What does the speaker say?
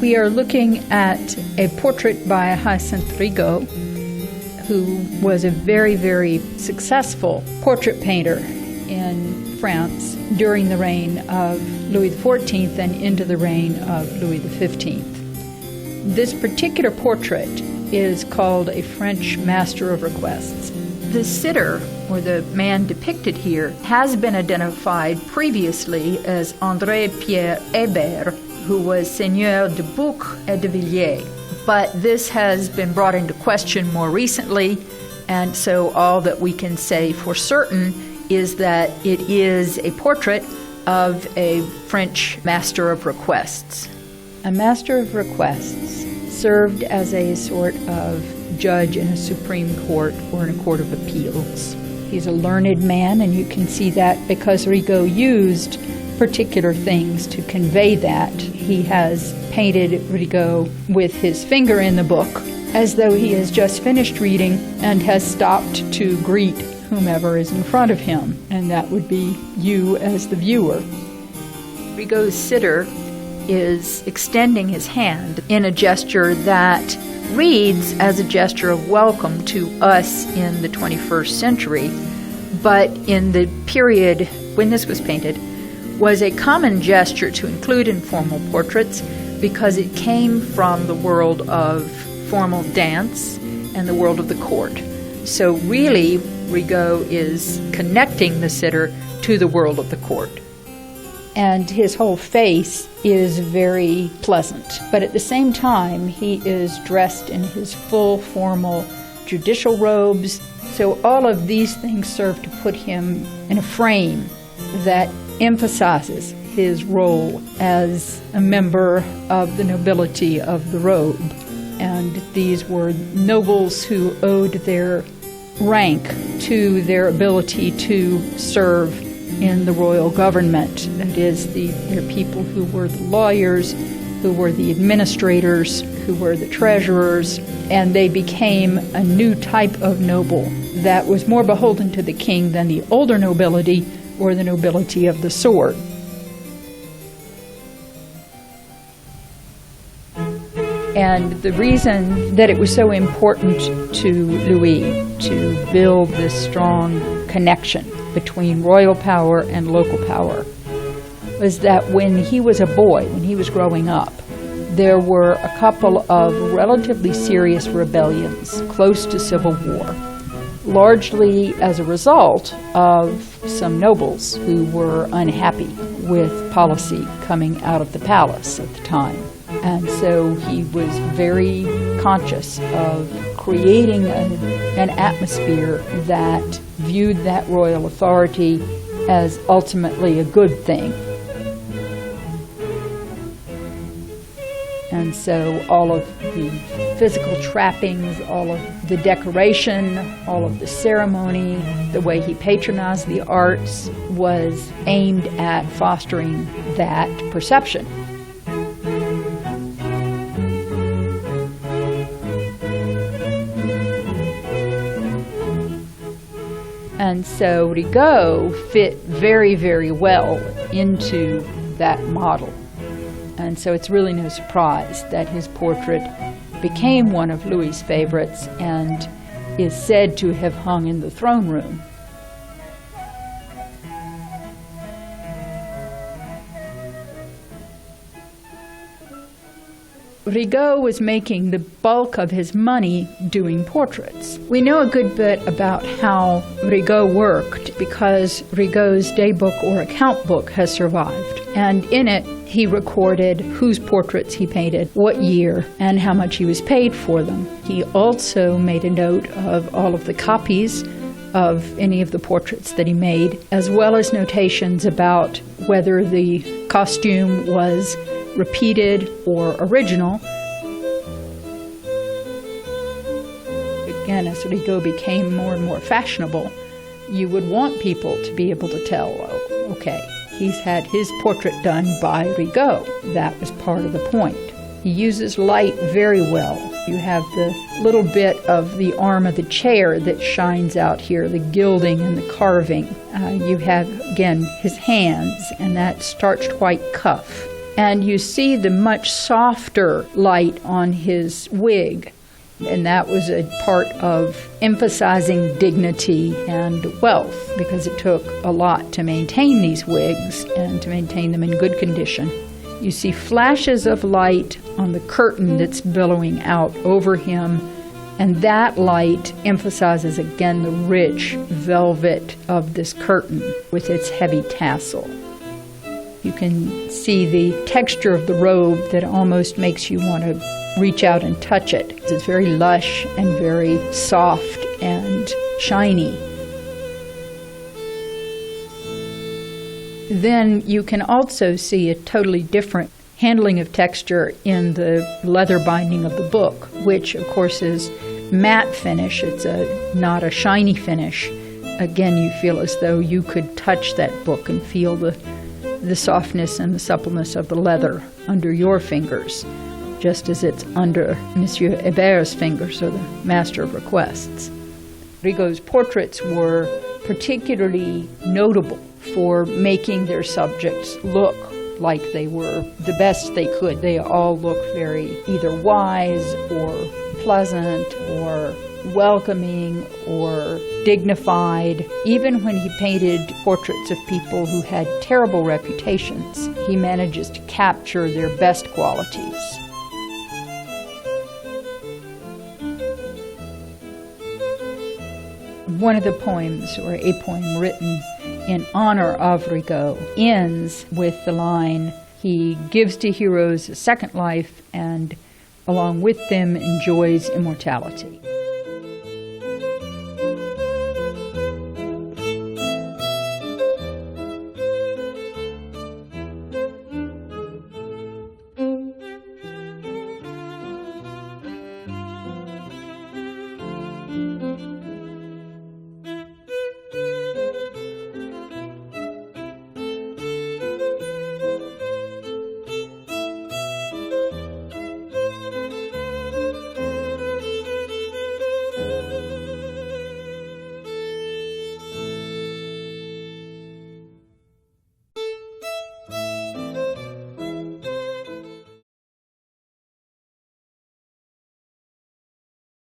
We are looking at a portrait by Hyacinthe Rigaud, who was a very, very successful portrait painter in France during the reign of Louis XIV and into the reign of Louis XV. This particular portrait is called a French Master of Requests. The sitter, or the man depicted here, has been identified previously as André Pierre Hébert, who was Seigneur de Bouc et de Villiers. But this has been brought into question more recently, and so all that we can say for certain is that it is a portrait of a French Master of Requests. A Master of Requests served as a sort of judge in a Supreme Court or in a court of appeals. He's a learned man, and you can see that because Rigaud used particular things to convey that. He has painted Rigaud with his finger in the book as though he has just finished reading and has stopped to greet whomever is in front of him, and that would be you as the viewer. Rigaud's sitter is extending his hand in a gesture that reads as a gesture of welcome to us in the 21st century, but in the period when this was painted was a common gesture to include in formal portraits because it came from the world of formal dance and the world of the court. So really, Rigaud is connecting the sitter to the world of the court. And his whole face is very pleasant. But at the same time, he is dressed in his full formal judicial robes. So all of these things serve to put him in a frame that emphasizes his role as a member of the nobility of the robe. And these were nobles who owed their rank to their ability to serve in the royal government. That is, they're people who were the lawyers, who were the administrators, who were the treasurers, and they became a new type of noble that was more beholden to the king than the older nobility or the nobility of the sword. And the reason that it was so important to Louis to build this strong connection between royal power and local power was that when he was a boy, when he was growing up, there were a couple of relatively serious rebellions close to civil war, largely as a result of some nobles who were unhappy with policy coming out of the palace at the time. And so he was very conscious of creating an atmosphere that viewed that royal authority as ultimately a good thing. And so all of the physical trappings, all of the decoration, all of the ceremony, the way he patronized the arts was aimed at fostering that perception. And so Rigaud fit very, very well into that model. And so it's really no surprise that his portrait became one of Louis's favorites and is said to have hung in the throne room. Rigaud was making the bulk of his money doing portraits. We know a good bit about how Rigaud worked because Rigaud's daybook or account book has survived. And in it, he recorded whose portraits he painted, what year, and how much he was paid for them. He also made a note of all of the copies of any of the portraits that he made, as well as notations about whether the costume was repeated or original. Again, as Rigaud became more and more fashionable, you would want people to be able to tell, oh, okay, he's had his portrait done by Rigaud. That was part of the point. He uses light very well. You have the little bit of the arm of the chair that shines out here, the gilding and the carving. You have, again, his hands and that starched white cuff. And you see the much softer light on his wig. And that was a part of emphasizing dignity and wealth, because it took a lot to maintain these wigs and to maintain them in good condition. You see flashes of light on the curtain that's billowing out over him, and that light emphasizes again the rich velvet of this curtain with its heavy tassel. You can see the texture of the robe that almost makes you want to reach out and touch it. It's very lush and very soft and shiny. Then you can also see a totally different handling of texture in the leather binding of the book, which of course is matte finish. It's not a shiny finish. Again, you feel as though you could touch that book and feel the softness and the suppleness of the leather under your fingers, just as it's under Monsieur Hébert's fingers, or the Master of Requests. Rigaud's portraits were particularly notable for making their subjects look like they were the best they could. They all look very either wise or pleasant or welcoming or dignified. Even when he painted portraits of people who had terrible reputations, he manages to capture their best qualities. One of the poems, or a poem written in honor of Rigaud, ends with the line, "He gives to heroes a second life and along with them enjoys immortality."